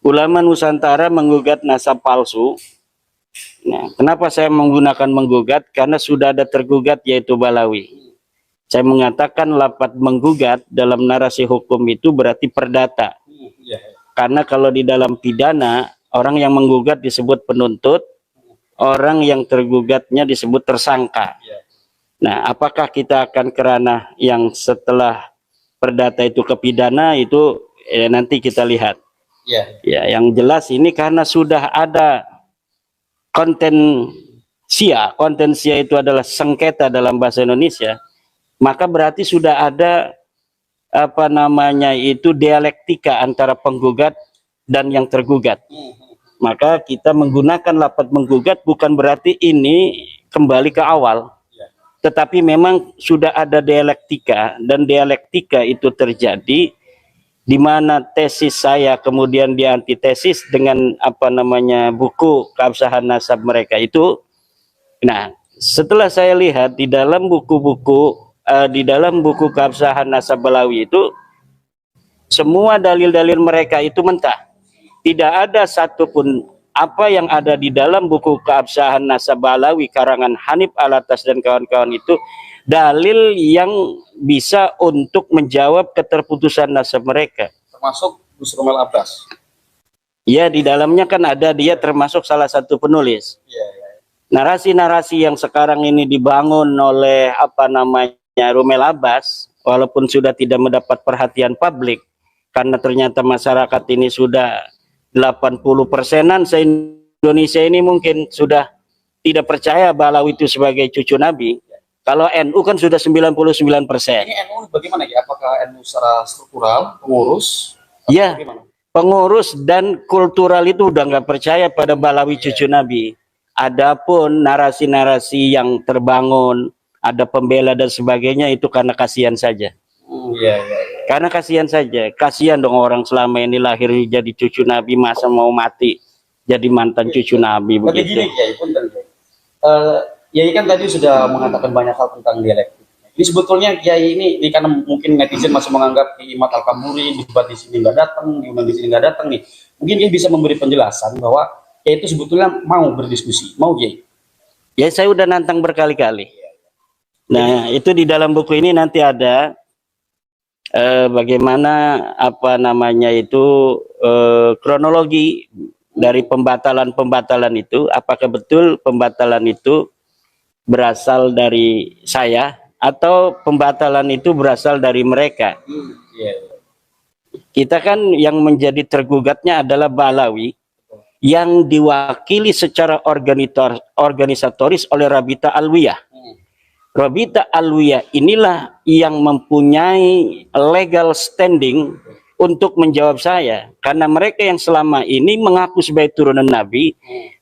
ulama Nusantara menggugat nasab palsu. Nah, kenapa saya menggunakan menggugat? Karena sudah ada tergugat yaitu Balawi. Saya mengatakan lapat menggugat dalam narasi hukum itu berarti perdata. Karena kalau di dalam pidana, orang yang menggugat disebut penuntut, orang yang tergugatnya disebut tersangka. Nah, apakah kita akan ke ranah yang setelah perdata itu ke pidana itu nanti kita lihat. Ya, yang jelas ini karena sudah ada kontensia itu adalah sengketa dalam bahasa Indonesia, maka berarti sudah ada apa namanya itu dialektika antara penggugat dan yang tergugat. Maka kita menggunakan lapat menggugat bukan berarti ini kembali ke awal, tetapi memang sudah ada dialektika, dan dialektika itu terjadi di mana tesis saya kemudian diantitesis dengan apa namanya buku keabsahan nasab mereka itu. Nah, setelah saya lihat di dalam buku-buku di dalam buku keabsahan nasab Balawi itu, semua dalil-dalil mereka itu mentah. Tidak ada satupun apa yang ada di dalam buku keabsahan nasab Balawi karangan Hanif Alatas dan kawan-kawan itu dalil yang bisa untuk menjawab keterputusan nasab mereka. Termasuk Gus Romel Abbas. Ya, di dalamnya kan ada dia termasuk salah satu penulis. Narasi-narasi yang sekarang ini dibangun oleh apa namanya Romel Abbas, walaupun sudah tidak mendapat perhatian publik, karena ternyata masyarakat ini sudah 80%-an se-Indonesia ini mungkin sudah tidak percaya Balawi itu sebagai cucu Nabi. Kalau NU kan sudah 99%. Ini NU bagaimana ya? Apakah NU secara struktural, pengurus? Ya, pengurus dan kultural itu udah nggak percaya pada Balawi cucu Nabi. Adapun narasi-narasi yang terbangun, ada pembela dan sebagainya, itu karena kasihan saja. Karena kasihan saja. Kasihan dong orang selama ini lahir jadi cucu Nabi, masa mau mati jadi mantan cucu Nabi begitu. Gini, Kiai kan tadi sudah mengatakan banyak hal tentang dialektik. Ini sebetulnya Kiai ini karena mungkin netizen masih menganggap Kiai Imad Al-Kamuri debat di sini nggak datang, diundang di sini nggak datang nih. Mungkin Kiai bisa memberi penjelasan bahwa Kiai itu sebetulnya mau berdiskusi, mau Kiai. Ya, saya udah nantang berkali-kali. Nah, itu di dalam buku ini nanti ada bagaimana apa namanya itu kronologi dari pembatalan-pembatalan itu. Apakah betul pembatalan itu berasal dari saya atau pembatalan itu berasal dari mereka. Kita kan yang menjadi tergugatnya adalah Balawi yang diwakili secara organisatoris oleh Rabita Alwiyah. Rabita Alwiyah inilah yang mempunyai legal standing untuk menjawab saya, karena mereka yang selama ini mengaku sebagai turunan Nabi,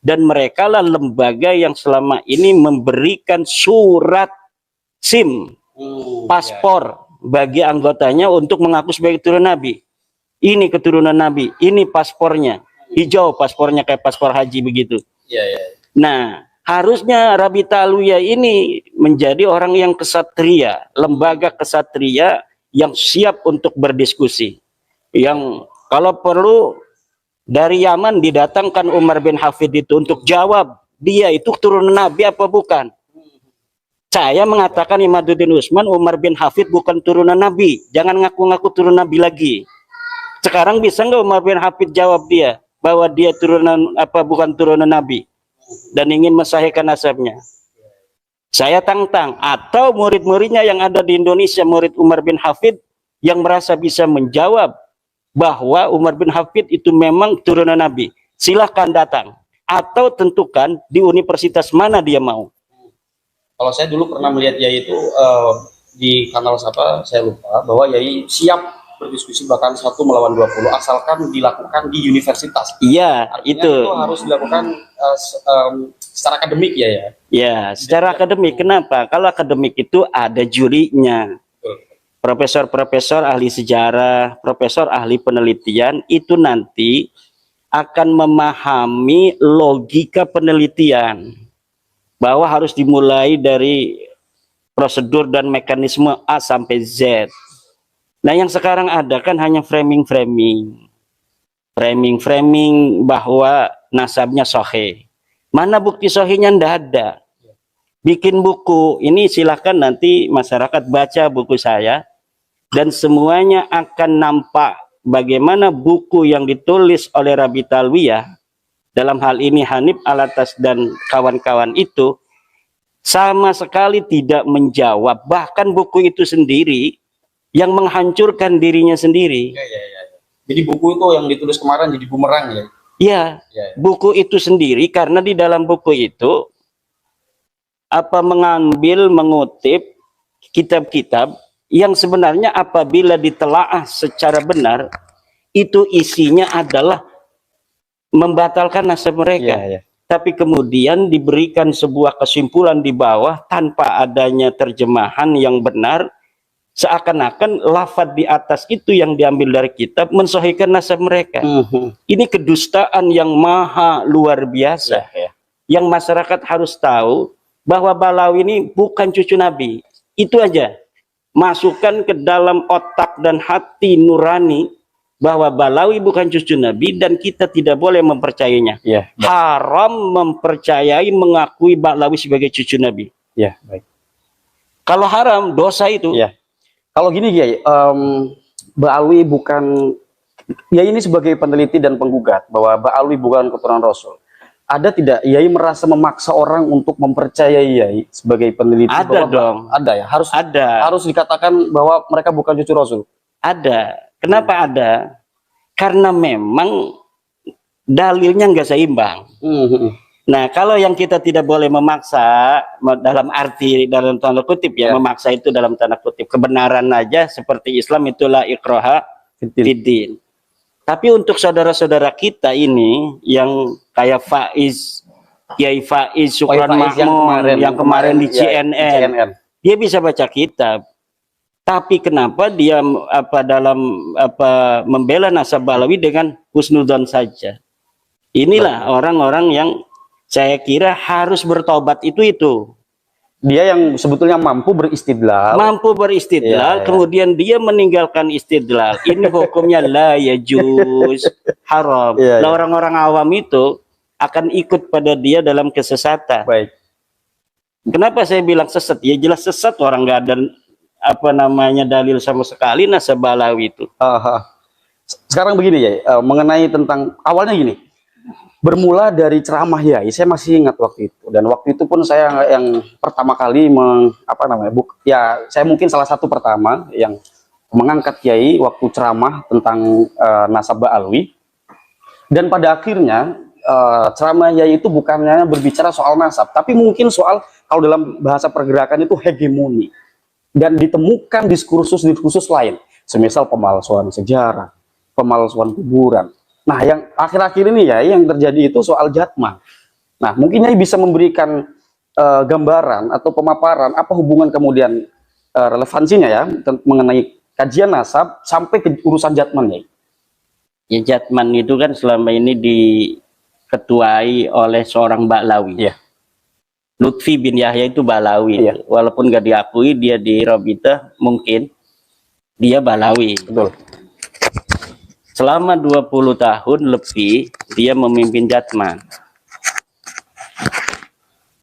dan mereka lah lembaga yang selama ini memberikan surat SIM, paspor bagi anggotanya untuk mengaku sebagai turunan Nabi. Ini keturunan Nabi, ini paspornya, hijau paspornya kayak paspor haji begitu. Nah, harusnya Rabita Alwiyah ini menjadi orang yang kesatria, lembaga kesatria yang siap untuk berdiskusi. Yang kalau perlu dari Yaman didatangkan Umar bin Hafid itu untuk jawab dia itu turunan Nabi apa bukan. Saya mengatakan Imaduddin Usman, Umar bin Hafid bukan turunan Nabi, jangan ngaku-ngaku turunan Nabi lagi. Sekarang bisa nggak Umar bin Hafid jawab dia bahwa dia turunan apa bukan turunan Nabi dan ingin mensahihkan nasabnya? Saya tantang, atau murid-muridnya yang ada di Indonesia, murid Umar bin Hafid yang merasa bisa menjawab bahwa Umar bin Hafid itu memang turunan Nabi, silahkan datang atau tentukan di universitas mana dia mau. Kalau saya dulu pernah melihat Yai itu di kanal apa saya lupa, bahwa Yai siap berdiskusi bahkan 1 melawan 20 asalkan dilakukan di universitas. Iya, itu harus dilakukan secara akademik ya. Ya, secara akademik. Kenapa? Kalau akademik itu ada jurinya. Profesor-profesor ahli sejarah, profesor ahli penelitian itu nanti akan memahami logika penelitian, bahwa harus dimulai dari prosedur dan mekanisme A sampai Z. Nah, yang sekarang ada kan hanya framing-framing. framing bahwa nasabnya sahih. Mana bukti sahihnya? Ndak ada. Bikin buku ini, silahkan nanti masyarakat baca buku saya dan semuanya akan nampak bagaimana buku yang ditulis oleh Rabita Alwiyah, dalam hal ini Hanif Alatas dan kawan-kawan itu, sama sekali tidak menjawab, bahkan buku itu sendiri yang menghancurkan dirinya sendiri. Jadi buku itu yang ditulis kemarin jadi bumerang ya. Ya, buku itu sendiri, karena di dalam buku itu mengutip kitab-kitab yang sebenarnya apabila ditelaah secara benar, itu isinya adalah membatalkan nasab mereka. Tapi kemudian diberikan sebuah kesimpulan di bawah tanpa adanya terjemahan yang benar, seakan-akan lafaz di atas itu yang diambil dari kitab mensahihkan nasab mereka. Ini kedustaan yang maha luar biasa. Yang masyarakat harus tahu bahwa Balawi ini bukan cucu Nabi. Itu aja. Masukkan ke dalam otak dan hati nurani bahwa Balawi bukan cucu Nabi dan kita tidak boleh mempercayainya. Haram mempercayai, mengakui Balawi sebagai cucu Nabi. Kalau haram, dosa itu. Kalau gini Kiai, Balawi bukan, ya ini sebagai peneliti dan penggugat bahwa Balawi bukan keturunan Rasul. Ada tidak Yai merasa memaksa orang untuk mempercayai Yai sebagai peneliti? Ada dong. Ada ya, harus dikatakan bahwa mereka bukan cucu Rasul. Ada. Kenapa ada? Karena memang dalilnya nggak seimbang. Nah, kalau yang kita tidak boleh memaksa, dalam arti dalam tanda kutip ya, memaksa itu dalam tanda kutip, kebenaran aja seperti Islam itulah ikraha fiddin. Tapi untuk saudara-saudara kita ini yang kayak Faiz, Kiai Faiz, Syukran Mahmud yang kemarin di CNN, dia bisa baca kitab. Tapi kenapa dia membela nasab Balawi dengan husnudzon saja? Inilah orang-orang yang saya kira harus bertobat itu. Dia yang sebetulnya mampu beristidlal. Kemudian dia meninggalkan istidlal. Ini hukumnya la yajuz, haram. Orang-orang awam itu akan ikut pada dia dalam kesesatan. Kenapa saya bilang sesat? Ya jelas sesat, orang nggak ada dalil sama sekali nasab Balawi itu. Sekarang begini ya, mengenai tentang awalnya gini. Bermula dari ceramah Yai, saya masih ingat waktu itu, dan waktu itu pun saya yang pertama kali saya mungkin salah satu pertama yang mengangkat Yai waktu ceramah tentang nasab Balawi. Dan pada akhirnya ceramah Yai itu bukannya berbicara soal nasab, tapi mungkin soal, kalau dalam bahasa pergerakan itu hegemoni, dan ditemukan diskursus lain, semisal pemalsuan sejarah, pemalsuan kuburan. Nah, yang akhir-akhir ini ya, yang terjadi itu soal Jatman. Nah, mungkin Yai bisa memberikan gambaran atau pemaparan apa hubungan kemudian relevansinya ya mengenai kajian nasab sampai ke urusan Jatman, Yai. Ya, Jatman itu kan selama ini diketuai oleh seorang Balawi. Lutfi bin Yahya itu Balawi. Walaupun nggak diakui dia di Rabita, mungkin dia Balawi. Betul. Selama 20 tahun lebih dia memimpin Jatman.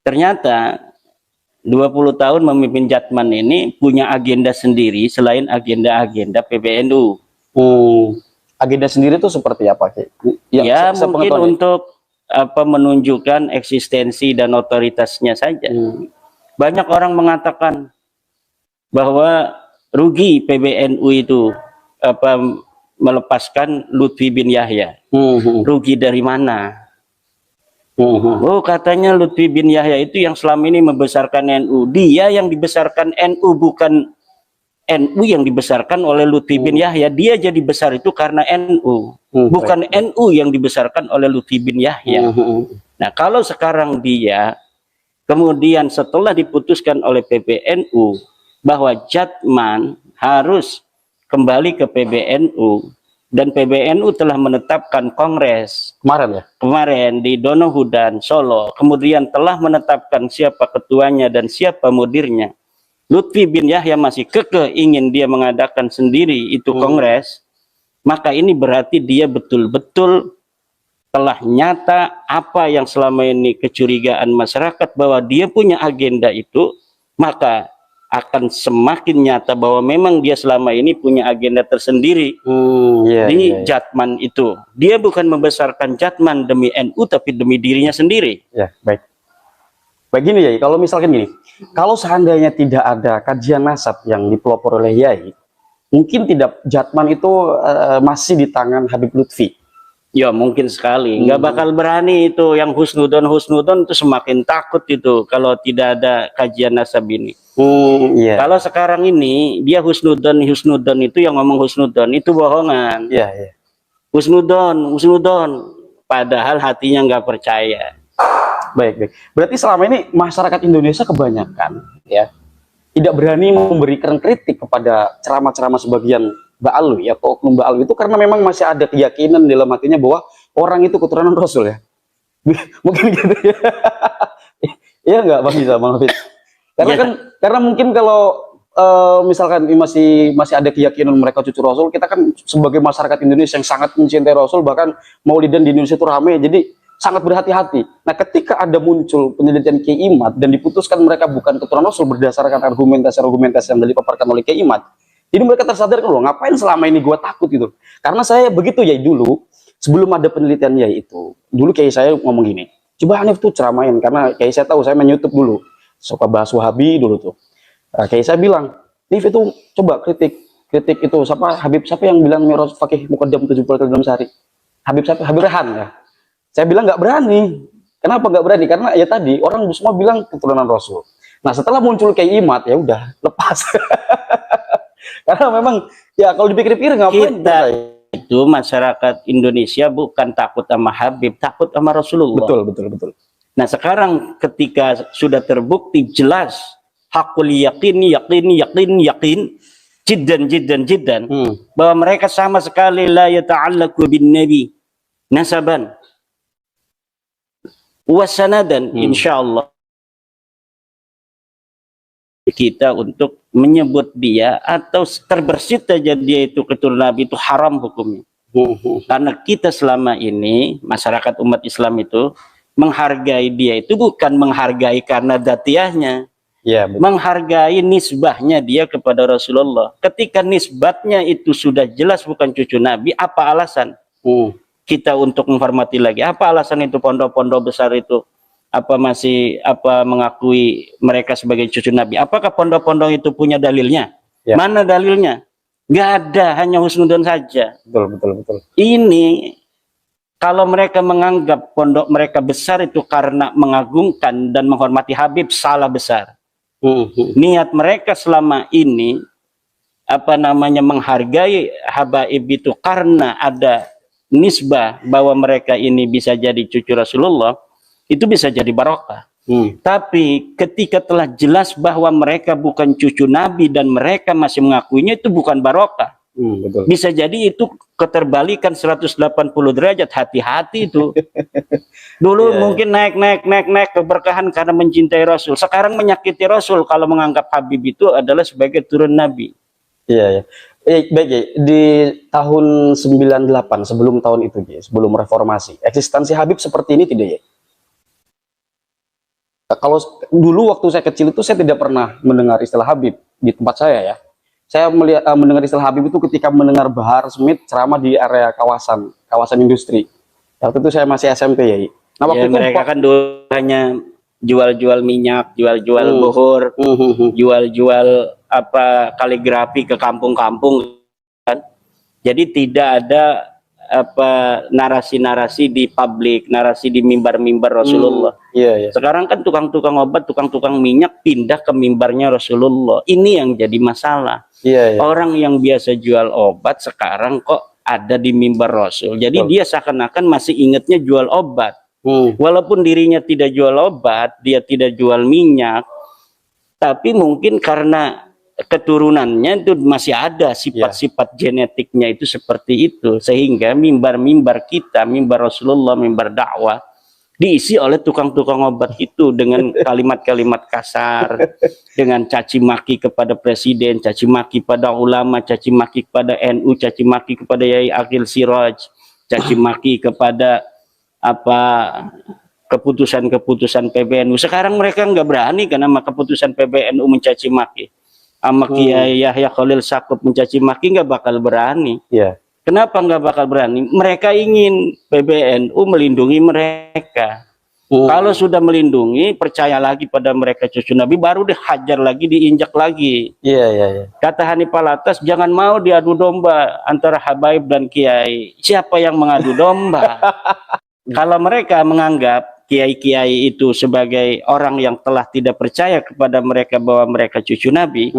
Ternyata 20 tahun memimpin Jatman ini punya agenda sendiri selain agenda-agenda PBNU. Agenda sendiri itu seperti apa, Ki? Ya mungkin untuk menunjukkan eksistensi dan otoritasnya saja. Banyak orang mengatakan bahwa rugi PBNU itu melepaskan Lutfi bin Yahya. Rugi dari mana? Oh, katanya Lutfi bin Yahya itu yang selama ini membesarkan NU. Dia yang dibesarkan NU, bukan NU yang dibesarkan oleh Lutfi bin Yahya. Dia jadi besar itu karena NU, bukan NU yang dibesarkan oleh Lutfi bin Yahya. Nah, kalau sekarang dia kemudian setelah diputuskan oleh PBNU bahwa Jatman harus kembali ke PBNU, dan PBNU telah menetapkan kongres kemarin di Donohudan, Solo, kemudian telah menetapkan siapa ketuanya dan siapa mudirnya. Lutfi bin Yahya masih kekeh ingin dia mengadakan sendiri itu kongres. maka ini berarti dia betul-betul telah nyata apa yang selama ini kecurigaan masyarakat bahwa dia punya agenda itu, maka akan semakin nyata bahwa memang dia selama ini punya agenda tersendiri di Jatman itu. Dia bukan membesarkan Jatman demi NU, tapi demi dirinya sendiri. Ya, baik. Begini Yai, kalau misalkan gini, kalau seandainya tidak ada kajian nasab yang dipelopor oleh Yai, mungkin tidak Jatman itu masih di tangan Habib Lutfi. Ya mungkin sekali, nggak bakal berani itu yang husnudon itu semakin takut itu kalau tidak ada kajian nasab ini. Kalau sekarang ini dia husnudon itu yang ngomong husnudon itu bohongan. Husnudon, padahal hatinya nggak percaya. Baik. Berarti selama ini masyarakat Indonesia kebanyakan ya tidak berani memberikan kritik kepada ceramah-ceramah sebagian Ba'alwi atau oknum Ba'alwi itu karena memang masih ada keyakinan dalam hatinya bahwa orang itu keturunan Rasul ya. Mungkin gitu ya. Iya nggak Bang Bisa, Bang Hafiz? Karena kan karena mungkin kalau misalkan masih ada keyakinan mereka cucu Rasul, kita kan sebagai masyarakat Indonesia yang sangat mencintai Rasul, bahkan Maulidan di Indonesia itu ramai, jadi sangat berhati-hati. Nah, ketika ada muncul penelitian Kiai Imad dan diputuskan mereka bukan keturunan Rasul berdasarkan argumentasi yang dipaparkan oleh Kiai Imad, jadi mereka tersadar loh, ngapain selama ini gua takut gitu. Karena saya begitu ya dulu, sebelum ada penelitian ya itu, dulu Kiai saya ngomong gini, coba Hanif tuh ceramain, karena Kiai saya tahu saya main YouTube dulu, suka bahas Wahabi dulu tuh. Kiai saya bilang, Nif itu coba kritik itu siapa yang bilang Mi'raj Fakih Muqaddam 70 kali dalam sehari? Habib Rehan ya. Saya bilang nggak berani. Kenapa nggak berani? Karena ya tadi orang semua bilang keturunan Rasul. Nah setelah muncul Kiai Imad ya udah lepas. Karena memang ya kalau dipikir-pikir ngapain kita itu masyarakat Indonesia bukan takut sama Habib, takut sama Rasulullah. Betul. Nah sekarang ketika sudah terbukti jelas hakul yakin jiddan bahwa mereka sama sekali la yata'allaqu bin nabi nasaban wasanadan, insyaallah kita untuk menyebut dia atau terbersit saja dia itu keturunan Nabi itu haram hukumnya. Karena kita selama ini masyarakat umat Islam itu menghargai dia itu bukan menghargai karena datiahnya, menghargai nisbahnya dia kepada Rasulullah. Ketika nisbatnya itu sudah jelas bukan cucu Nabi, apa alasan kita untuk menghormati lagi? Apa alasan itu pondok-pondok besar itu masih mengakui mereka sebagai cucu Nabi? Apakah pondok-pondok itu punya dalilnya? Mana dalilnya? Nggak ada, hanya husnudon saja. Betul. Ini kalau mereka menganggap pondok mereka besar itu karena mengagungkan dan menghormati Habib, salah besar. Niat mereka selama ini menghargai habaib itu karena ada nisbah bahwa mereka ini bisa jadi cucu Rasulullah, itu bisa jadi barokah. Tapi ketika telah jelas bahwa mereka bukan cucu Nabi dan mereka masih mengakuinya, itu bukan barokah. Bisa jadi itu keterbalikan 180 derajat. Hati-hati itu. Dulu mungkin naik keberkahan karena mencintai Rasul. Sekarang menyakiti Rasul kalau menganggap Habib itu adalah sebagai turun Nabi. Baik ya, di tahun 98 sebelum tahun itu ya, sebelum reformasi, eksistensi Habib seperti ini tidak ya? Kalau dulu waktu saya kecil itu saya tidak pernah mendengar istilah Habib di tempat saya ya. Saya mendengar istilah Habib itu ketika mendengar Bahar Smith ceramah di area kawasan industri. Waktu itu saya masih SMP ya. Nah waktu itu mereka kan dulu hanya jual-jual minyak, jual-jual bohor, jual-jual kaligrafi ke kampung-kampung kan. Jadi tidak ada narasi-narasi di publik, narasi di mimbar-mimbar Rasulullah. Sekarang kan tukang-tukang obat, tukang-tukang minyak pindah ke mimbarnya Rasulullah. Ini yang jadi masalah. Orang yang biasa jual obat sekarang kok ada di mimbar Rasul. Jadi dia seakan-akan masih ingatnya jual obat. Walaupun dirinya tidak jual obat, dia tidak jual minyak, tapi mungkin karena keturunannya itu masih ada sifat-sifat genetiknya itu seperti itu, sehingga mimbar-mimbar kita, mimbar Rasulullah, mimbar dakwah diisi oleh tukang-tukang obat itu dengan kalimat-kalimat kasar, dengan caci maki kepada presiden, caci maki pada ulama, caci maki kepada NU, caci maki kepada Yai Aqil Siraj, caci maki kepada apa keputusan-keputusan PBNU. Sekarang mereka nggak berani karena keputusan PBNU mencaci maki. Sama Kiai Yahya Khalil Stakuf mencaci maki nggak bakal berani. Iya. Kenapa nggak bakal berani? Mereka ingin PBNU melindungi mereka. Kalau sudah melindungi, percaya lagi pada mereka cucu Nabi, baru dihajar lagi, diinjak lagi. Iya, iya, iya. Kata Hanif Alatas, jangan mau diadu domba antara Habaib dan Kiai. Siapa yang mengadu domba? Kalau mereka menganggap kiai-kiai itu sebagai orang yang telah tidak percaya kepada mereka bahwa mereka cucu Nabi,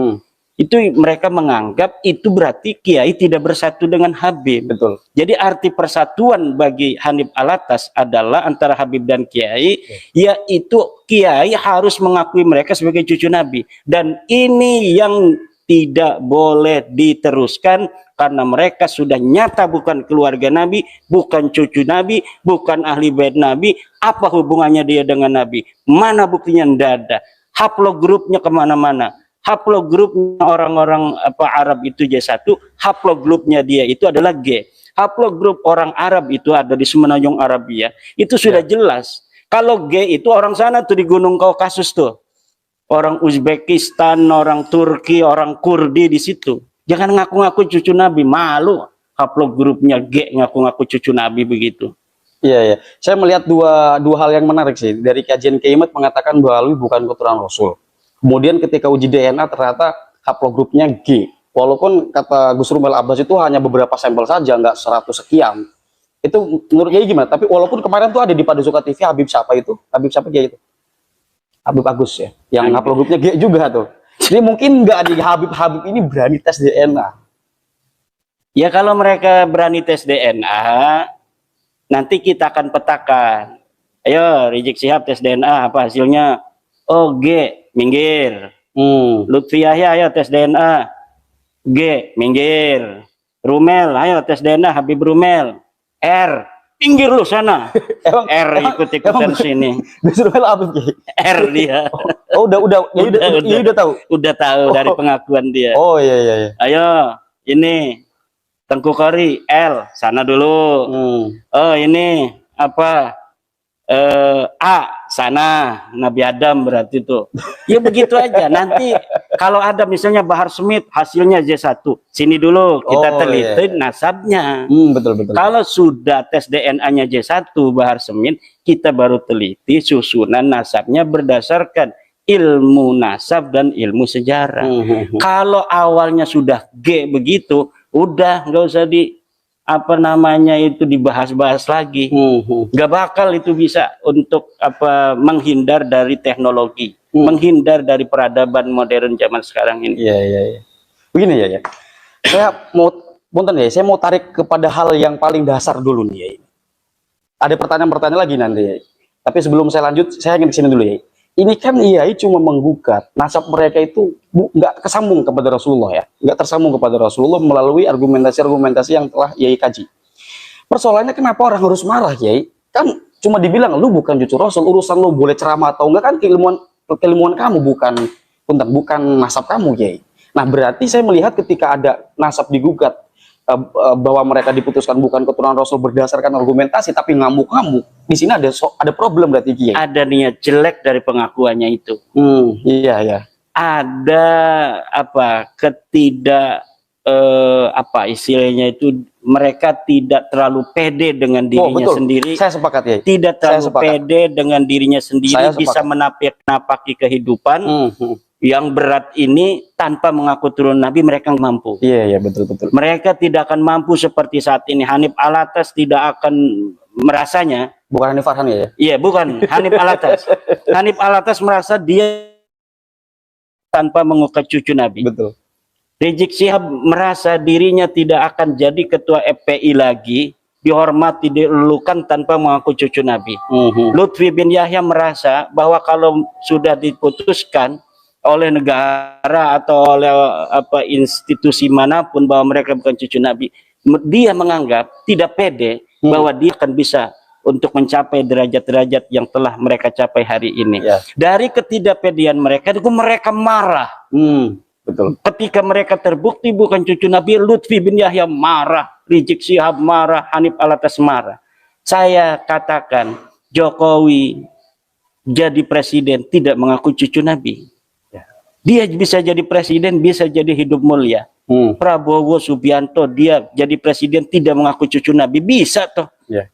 itu mereka menganggap itu berarti kiai tidak bersatu dengan Habib. Betul. Jadi arti persatuan bagi Hanif Alatas adalah antara Habib dan kiai, yaitu kiai harus mengakui mereka sebagai cucu Nabi. Dan ini yang tidak boleh diteruskan karena mereka sudah nyata bukan keluarga Nabi, bukan cucu Nabi, bukan ahli bait Nabi. Apa hubungannya dia dengan Nabi? Mana buktinya? Tidak ada. Haplogrupnya kemana-mana. Haplogrupnya orang-orang Arab itu J1, haplogrupnya dia itu adalah G. Haplogrup orang Arab itu ada di Semenanjung Arabia, itu sudah jelas. Kalau G itu orang sana tuh di Gunung Kaukasus tuh. Orang Uzbekistan, orang Turki, orang Kurdi di situ. Jangan ngaku-ngaku cucu Nabi, malu. Haplogrupnya G ngaku-ngaku cucu Nabi begitu. Iya, iya. Saya melihat dua hal yang menarik sih. Dari kajian Kiaimat mengatakan bahwa Alwi bukan keturunan Rasul. Kemudian ketika uji DNA ternyata haplogrupnya G. Walaupun kata Gus Rumel Abbas itu hanya beberapa sampel saja, nggak 100 sekian. Itu menurut Kiai gimana? Tapi walaupun kemarin tuh ada di Padusuka TV Habib siapa itu? Habib siapa Kiai itu? Habib Agus ya. Yang haplogrupnya G juga tuh. Jadi mungkin nggak ada Habib ini berani tes DNA. Ya kalau mereka berani tes DNA, nanti kita akan petakan. Ayo Rizik Syihab tes DNA, apa hasilnya? Oh G, minggir. Lutfi Yahya, ayo tes DNA. G, minggir. Rumel, ayo tes DNA. Habib Rumel. R, pinggir lu sana. R ikut-ikutan sini. Gus Rumel Habib R dia. Oh, udah tahu. Udah tahu dari pengakuan dia. Oh iya, iya, iya. Ayo, ini Tengku Kori L, sana dulu. Oh ini apa? A, sana Nabi Adam berarti tuh. Ya begitu aja. Nanti kalau ada misalnya Bahar Smith hasilnya J1, sini dulu kita teliti nasabnya. Betul. Kalau sudah tes DNA-nya J1 Bahar Smith, kita baru teliti susunan nasabnya berdasarkan ilmu nasab dan ilmu sejarah. Kalau awalnya sudah G begitu, udah nggak usah dibahas-bahas lagi. Nggak bakal itu bisa untuk menghindar dari teknologi, menghindar dari peradaban modern zaman sekarang ini. Iya. Begini ya. Saya mau tarik kepada hal yang paling dasar dulu nih ya. Ada pertanyaan-pertanyaan lagi nanti ya. Tapi sebelum saya lanjut, saya ingin kesini dulu ya. Ini kan IAI cuma menggugat nasab mereka itu nggak kesambung kepada Rasulullah ya, nggak tersambung kepada Rasulullah melalui argumentasi-argumentasi yang telah IAI kaji. Persoalannya kenapa orang harus marah IAI? Kan cuma dibilang lu bukan cucu Rasul, urusan lu boleh ceramah atau enggak kan keilmuan kamu, bukan nasab kamu IAI. Nah berarti saya melihat ketika ada nasab digugat bahwa mereka diputuskan bukan keturunan Rasul berdasarkan argumentasi tapi ngamuk-ngamuk, di sini ada problem berarti Kiai. Ada niat jelek dari pengakuannya itu. Iya. Ada istilahnya itu, mereka tidak terlalu pede dengan dirinya sendiri. Saya sepakat ya. Tidak terlalu pede dengan dirinya sendiri, bisa menapaki kehidupan yang berat ini tanpa mengaku turun Nabi. Mereka mampu. Iya betul. Mereka tidak akan mampu seperti saat ini. Hanif Alatas tidak akan merasanya. Bukan Hanif Farhan ya? Iya bukan Hanif Alatas. Hanif Alatas merasa dia tanpa mengukat cucu Nabi. Betul. Rizik Syihab merasa dirinya tidak akan jadi ketua FPI lagi, dihormati, dilulukan tanpa mengaku cucu Nabi. Lutfi bin Yahya merasa bahwa kalau sudah diputuskan oleh negara atau oleh institusi manapun bahwa mereka bukan cucu Nabi, dia menganggap tidak pede bahwa dia akan bisa untuk mencapai derajat-derajat yang telah mereka capai hari ini. Ya. Dari ketidakpedean mereka, itu mereka marah. Betul. Ketika mereka terbukti bukan cucu Nabi, Lutfi bin Yahya marah, Rizik Syihab marah, Hanif Alatas marah. Saya katakan, Jokowi jadi presiden tidak mengaku cucu Nabi. Ya. Dia bisa jadi presiden, bisa jadi hidup mulia. Prabowo Subianto, dia jadi presiden tidak mengaku cucu Nabi, bisa toh. Ya.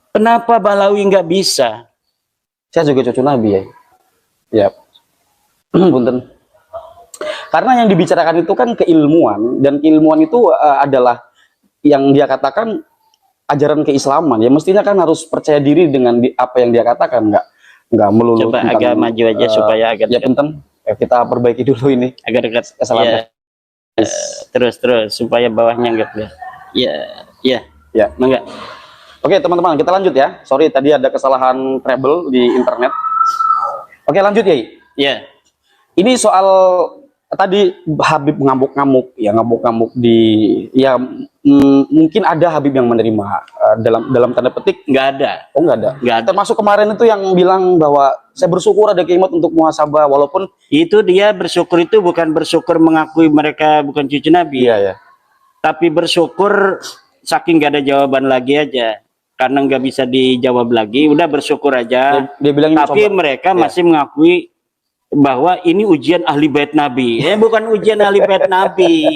Kenapa Balawi nggak bisa? Saya juga cucu Nabi ya. Ya. Punten. Karena yang dibicarakan itu kan keilmuan, dan keilmuan itu adalah yang dia katakan ajaran keislaman. Ya mestinya kan harus percaya diri dengan apa yang dia katakan, nggak melulu. Coba agak maju aja supaya agak ya dekat. punten. Ya, kita perbaiki dulu ini. Agak dekat. Kesalahan. Terus supaya bawahnya nggak kelihatan. Ya. Enggak. Oke teman-teman, kita lanjut ya. Sorry tadi ada kesalahan treble di internet. Oke lanjut ya. Ya. Ini soal tadi Habib ngamuk-ngamuk di ya mungkin ada Habib yang menerima dalam tanda petik. Nggak ada. Oh nggak ada. Termasuk kemarin itu yang bilang bahwa saya bersyukur ada keimat untuk muhasabah, walaupun itu dia bersyukur itu bukan bersyukur mengakui mereka bukan cucu Nabi. Iya ya. Tapi bersyukur saking nggak ada jawaban lagi aja. Karena nggak bisa dijawab lagi, udah bersyukur aja. Dia bilang tapi mereka masih mengakui bahwa ini ujian ahli bait Nabi. Bukan ujian ahli bait Nabi.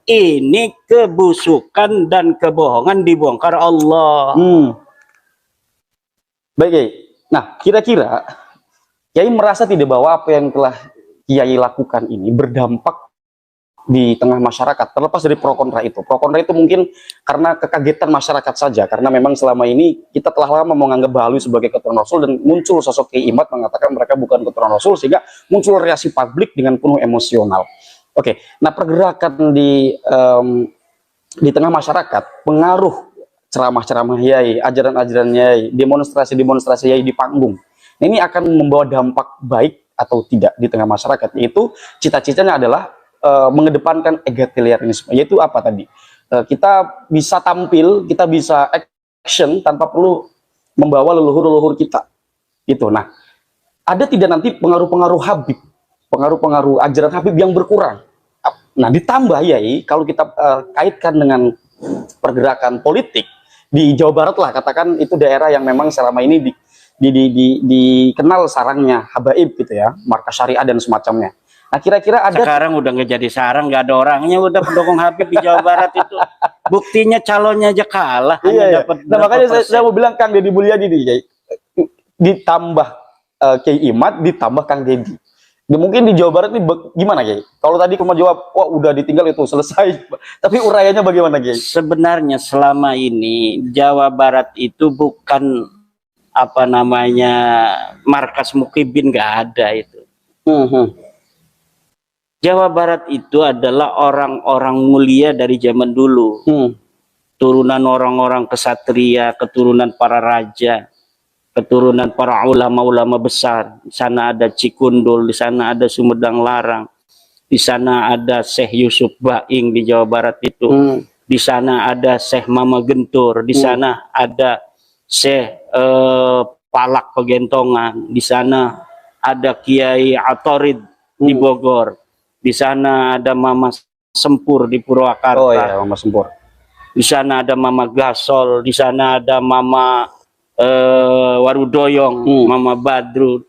Ini kebusukan dan kebohongan dibongkar Allah. Baik, Kiai. Nah, kira-kira Kiai merasa tidak bahwa apa yang telah Kiai lakukan ini berdampak di tengah masyarakat, terlepas dari pro kontra itu. Pro kontra itu mungkin karena kekagetan masyarakat saja, karena memang selama ini kita telah lama menganggap Balawi sebagai keturunan Rasul, dan muncul sosok Kiai Imad mengatakan mereka bukan keturunan Rasul, sehingga muncul reaksi publik dengan penuh emosional. Oke, nah pergerakan di tengah masyarakat, pengaruh ceramah-ceramah Yai, ajaran-ajaran Yai, demonstrasi-demonstrasi Yai di panggung, ini akan membawa dampak baik atau tidak di tengah masyarakat, yaitu cita-citanya adalah mengedepankan egalitarianisme, yaitu apa tadi? Kita bisa tampil, kita bisa action tanpa perlu membawa leluhur-leluhur kita. Itu. Nah, ada tidak nanti pengaruh-pengaruh Habib, pengaruh-pengaruh ajaran Habib yang berkurang? Nah, ditambah Yai, kalau kita kaitkan dengan pergerakan politik di Jawa Barat lah, katakan itu daerah yang memang selama ini dikenal sarangnya habaib gitu ya, markas syariah dan semacamnya. Nah, kira-kira ada sekarang udah nggak jadi sarang, nggak ada orangnya, udah pendukung Habib di Jawa Barat itu. Buktinya calonnya aja kalah. Iya. Nah, makanya saya mau bilang Kang Deddy Mulyadi nih, ditambah Kiai Imad, ditambah Kang Deddy. Ya, mungkin di Jawa Barat ini gimana Kiai? Kalau tadi kamu jawab, wah udah ditinggal itu selesai. Tapi uraiannya bagaimana Kiai? Sebenarnya selama ini Jawa Barat itu bukan apa namanya markas mukibin, nggak ada itu. Jawa Barat itu adalah orang-orang mulia dari zaman dulu. Turunan orang-orang kesatria, keturunan para raja, keturunan para ulama-ulama besar. Di sana ada Cikundul, di sana ada Sumedang Larang, di sana ada Syekh Yusuf Baing di Jawa Barat itu. Di sana ada Syekh Mama Gentur, di sana ada Syekh Palak Pegentongan, di sana ada Kiai Atorid di Bogor. Di sana ada Mama Sempur di Purwakarta. Oh iya, Mama Sempur. Di sana ada Mama Gasol, di sana ada Mama Warudoyong, Mama Badrut,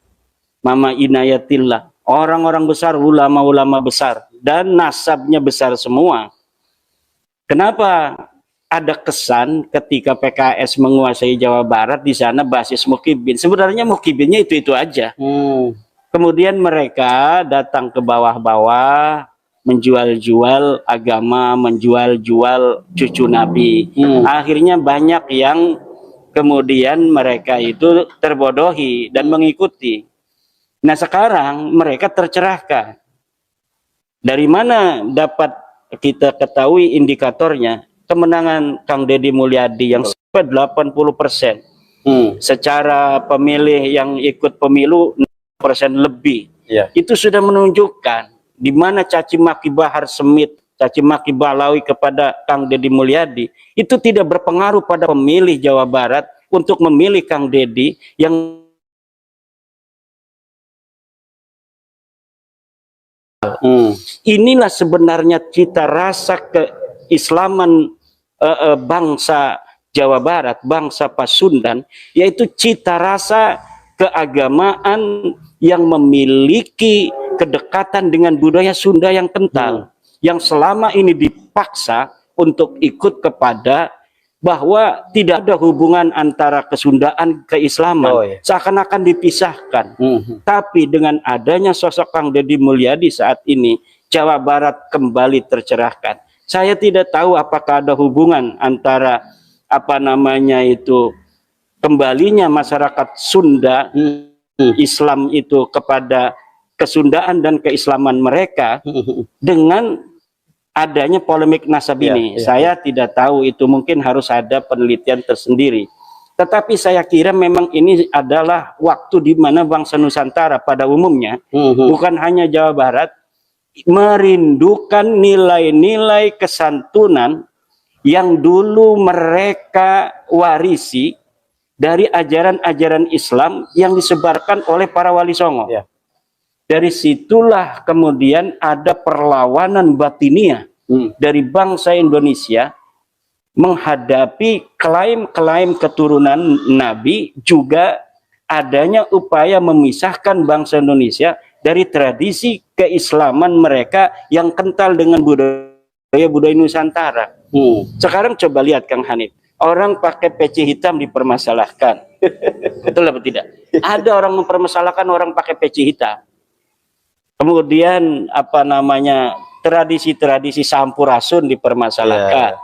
Mama Inayatillah. Orang-orang besar, ulama-ulama besar, dan nasabnya besar semua. Kenapa ada kesan ketika PKS menguasai Jawa Barat, di sana basis mukibin? Sebenarnya mukibinnya itu aja. Kemudian mereka datang ke bawah-bawah, menjual-jual agama, menjual-jual cucu Nabi. Akhirnya banyak yang kemudian mereka itu terbodohi dan mengikuti. Nah, sekarang mereka tercerahkan. Dari mana dapat kita ketahui indikatornya? Kemenangan Kang Deddy Mulyadi yang sampai 80%. Secara pemilih yang ikut pemilu persen lebih, itu sudah menunjukkan di mana caci maki Bahar Smith, caci maki Balawi kepada Kang Deddy Mulyadi itu tidak berpengaruh pada pemilih Jawa Barat untuk memilih Kang Deddy yang inilah sebenarnya cita rasa keislaman bangsa Jawa Barat, bangsa Pasundan, yaitu cita rasa keagamaan yang memiliki kedekatan dengan budaya Sunda yang kental, yang selama ini dipaksa untuk ikut kepada bahwa tidak ada hubungan antara kesundaan keislaman, seakan-akan dipisahkan. Tapi dengan adanya sosok Kang Deddy Mulyadi saat ini, Jawa Barat kembali tercerahkan. Saya tidak tahu apakah ada hubungan antara kembalinya masyarakat Sunda Islam itu kepada kesundaan dan keislaman mereka dengan adanya polemik nasab ini. Saya tidak tahu, itu mungkin harus ada penelitian tersendiri. Tetapi saya kira memang ini adalah waktu di mana bangsa Nusantara pada umumnya, bukan hanya Jawa Barat, merindukan nilai-nilai kesantunan yang dulu mereka warisi dari ajaran-ajaran Islam yang disebarkan oleh para wali songo. Dari situlah kemudian ada perlawanan batiniah dari bangsa Indonesia menghadapi klaim-klaim keturunan Nabi, juga adanya upaya memisahkan bangsa Indonesia dari tradisi keislaman mereka yang kental dengan budaya Nusantara. Sekarang coba lihat Kang Hanif, orang pakai peci hitam dipermasalahkan. Betul atau tidak? Ada orang mempermasalahkan orang pakai peci hitam. Kemudian tradisi-tradisi sampurasun dipermasalahkan.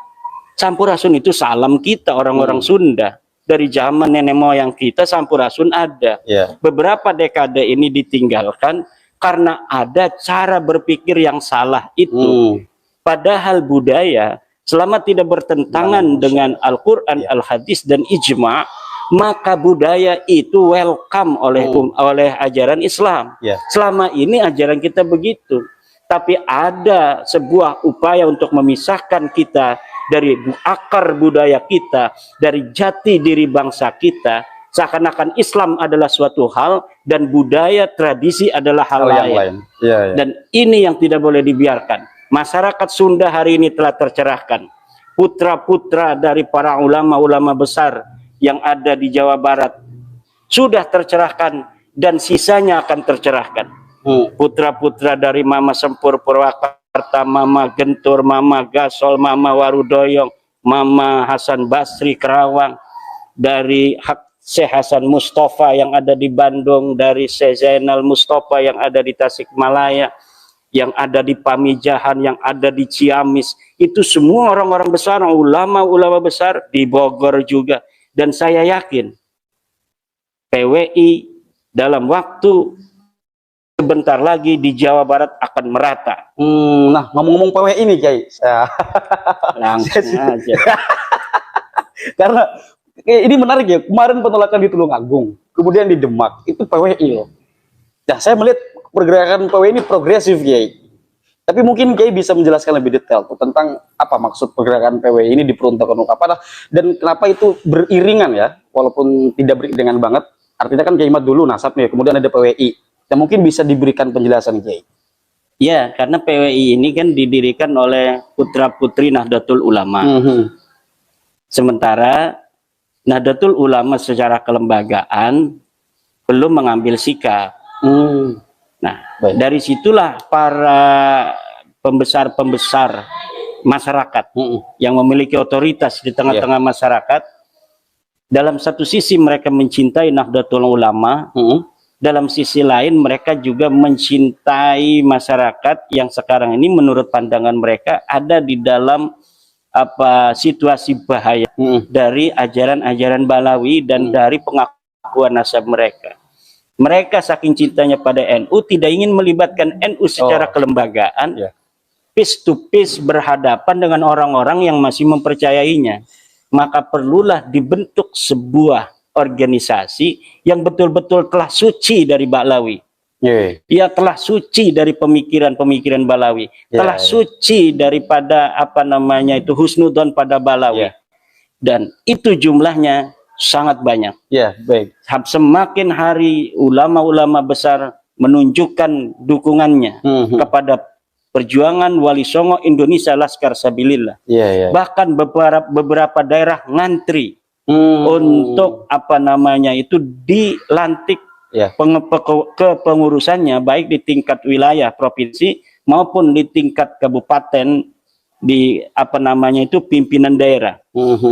Sampurasun itu salam kita orang-orang Sunda. Dari zaman nenek moyang kita sampurasun ada. Beberapa dekade ini ditinggalkan karena ada cara berpikir yang salah itu. Padahal budaya selama tidak bertentangan dengan Al-Quran, Al-Hadis, dan Ijma', maka budaya itu welcome oleh ajaran Islam. Selama ini ajaran kita begitu. Tapi ada sebuah upaya untuk memisahkan kita dari akar budaya kita, dari jati diri bangsa kita, seakan-akan Islam adalah suatu hal dan budaya tradisi adalah hal lain. Dan ini yang tidak boleh dibiarkan. Masyarakat Sunda hari ini telah tercerahkan. Putra-putra dari para ulama-ulama besar yang ada di Jawa Barat sudah tercerahkan dan sisanya akan tercerahkan. Putra-putra dari Mama Sempur Purwakarta, Mama Gentur, Mama Gasol, Mama Warudoyong, Mama Hasan Basri Kerawang, dari Syekh Hasan Mustafa yang ada di Bandung, dari Syekh Zainal Mustafa yang ada di Tasikmalaya, yang ada di Pamijahan, yang ada di Ciamis, itu semua orang-orang besar, ulama-ulama besar di Bogor juga. Dan saya yakin PWI dalam waktu sebentar lagi di Jawa Barat akan merata. Nah, ngomong-ngomong PWI nih Kiai, langsung aja. Karena ini menarik ya, kemarin penolakan di Tulungagung, kemudian di Demak, itu PWI loh. Nah, saya melihat pergerakan PWI ini progresif, Kiai. Tapi mungkin Kiai bisa menjelaskan lebih detail tuh tentang apa maksud pergerakan PWI ini diperuntukkan untuk apa, dan kenapa itu beriringan ya, walaupun tidak beriringan banget. Artinya kan Kiai Mat dulu nasabnya, kemudian ada PWI. Dan mungkin bisa diberikan penjelasan, Kiai. Ya, karena PWI ini kan didirikan oleh putra-putri Nahdlatul Ulama. Sementara Nahdlatul Ulama secara kelembagaan belum mengambil sikap. Nah, dari situlah para pembesar-pembesar masyarakat yang memiliki otoritas di tengah-tengah masyarakat, dalam satu sisi mereka mencintai Nahdlatul Ulama, dalam sisi lain mereka juga mencintai masyarakat yang sekarang ini menurut pandangan mereka ada di dalam situasi bahaya dari ajaran-ajaran Balawi dan dari pengakuan nasab mereka. Mereka saking cintanya pada NU tidak ingin melibatkan NU secara kelembagaan, face to face berhadapan dengan orang-orang yang masih mempercayainya. Maka perlulah dibentuk sebuah organisasi yang betul-betul telah suci dari Balawi. Ia telah suci dari pemikiran-pemikiran Balawi, telah suci daripada husnudon pada Balawi. Dan itu jumlahnya sangat banyak. Ya, baik. Semakin hari ulama-ulama besar menunjukkan dukungannya kepada perjuangan Wali Songo Indonesia Laskar Sabilillah. Iya, iya. Bahkan beberapa daerah ngantri untuk apa namanya itu dilantik Ya. kepengurusannya, baik di tingkat wilayah provinsi maupun di tingkat kabupaten, di apa namanya itu pimpinan daerah.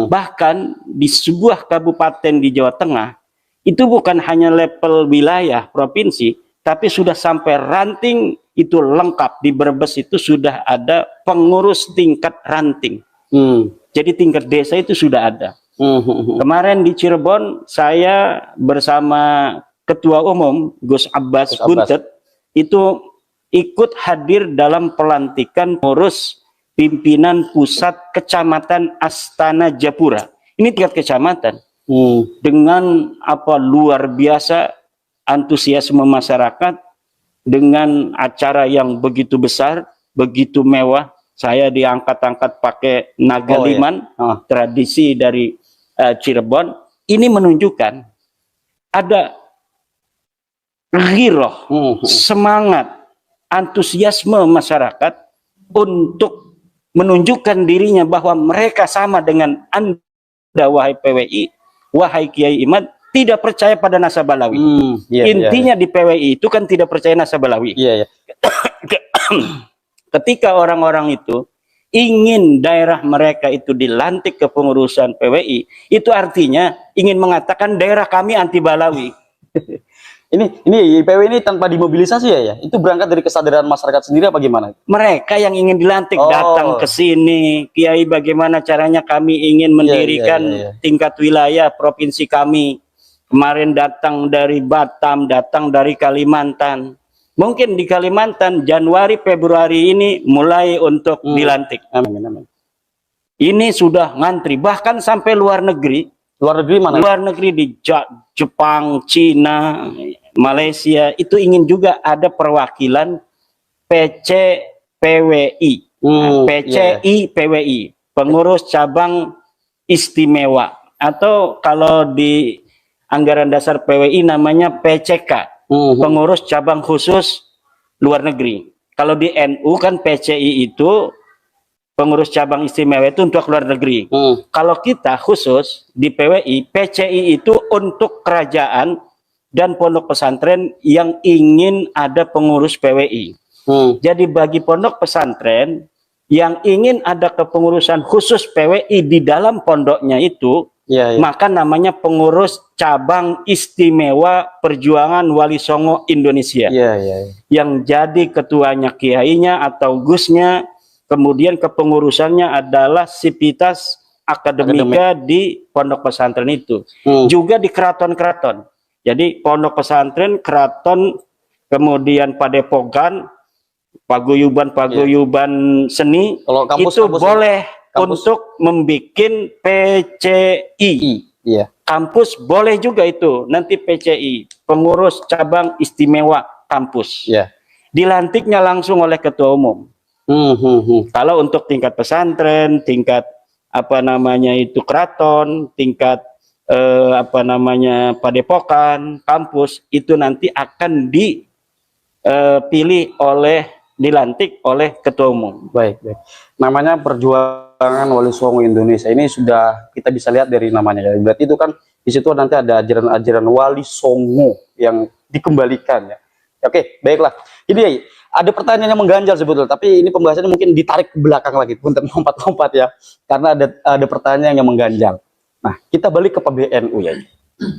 Bahkan di sebuah kabupaten di Jawa Tengah itu bukan hanya level wilayah provinsi, tapi sudah sampai ranting, itu lengkap. Di Brebes itu sudah ada pengurus tingkat ranting. Jadi tingkat desa itu sudah ada. Kemarin di Cirebon saya bersama Ketua Umum Gus Abbas Buntet itu ikut hadir dalam pelantikan pengurus pimpinan pusat Kecamatan Astana Japura. Ini tingkat kecamatan. Dengan apa luar biasa antusiasme masyarakat, dengan acara yang begitu besar, begitu mewah. Saya diangkat-angkat pakai nagaliman, tradisi dari Cirebon. Ini menunjukkan ada ghiroh, semangat, antusiasme masyarakat untuk menunjukkan dirinya bahwa mereka sama dengan Anda, wahai PWI, wahai Kiai Imad, tidak percaya pada Nasabalawi. Intinya di PWI itu kan tidak percaya Nasabalawi. Ketika orang-orang itu ingin daerah mereka itu dilantik ke pengurusan PWI, itu artinya ingin mengatakan daerah kami anti Balawi. Ini PWI ini tanpa dimobilisasi ya? Itu berangkat dari kesadaran masyarakat sendiri apa gimana? Mereka yang ingin dilantik datang ke sini, Kiai, bagaimana caranya kami ingin mendirikan tingkat wilayah provinsi kami. Kemarin datang dari Batam, datang dari Kalimantan. Mungkin di Kalimantan Januari Februari ini mulai untuk dilantik. Amin. Ini sudah ngantri, bahkan sampai luar negeri. Luar negeri mana? Luar negeri di Jepang, Cina, Malaysia itu ingin juga ada perwakilan PCPWI, PCI-PWI, pengurus cabang istimewa, atau kalau di anggaran dasar PWI namanya PCK, pengurus cabang khusus luar negeri. Kalau di NU kan PCI itu pengurus cabang istimewa itu untuk luar negeri. Kalau kita khusus di PWI, PCI itu untuk kerajaan dan pondok pesantren yang ingin ada pengurus PWI. Jadi bagi pondok pesantren yang ingin ada kepengurusan khusus PWI di dalam pondoknya itu, maka namanya pengurus cabang istimewa Perjuangan Wali Songo Indonesia. Yang jadi ketuanya kiainya atau gusnya, kemudian kepengurusannya adalah sivitas akademika di pondok pesantren itu. Juga di keraton-keraton. Jadi pondok pesantren, keraton, kemudian padepokan, paguyuban seni, kalau kampus, itu boleh untuk membuat PCI. Kampus boleh juga itu, nanti PCI, pengurus cabang istimewa kampus. Dilantiknya langsung oleh ketua umum. Kalau untuk tingkat pesantren, tingkat apa namanya itu keraton, tingkat apa namanya padepokan, kampus, itu nanti akan dipilih dilantik oleh ketua umum. Baik. Namanya Perjuangan Wali Songo Indonesia ini sudah kita bisa lihat dari namanya. Berarti itu kan di situ nanti ada ajaran-ajaran Wali Songo yang dikembalikan ya. Oke, baiklah. Ini ya, ada pertanyaan yang mengganjal sebetulnya, tapi ini pembahasannya mungkin ditarik ke belakang lagi, punten lompat-lompat ya, karena ada pertanyaan yang mengganjal. Nah, kita balik ke PBNU ya.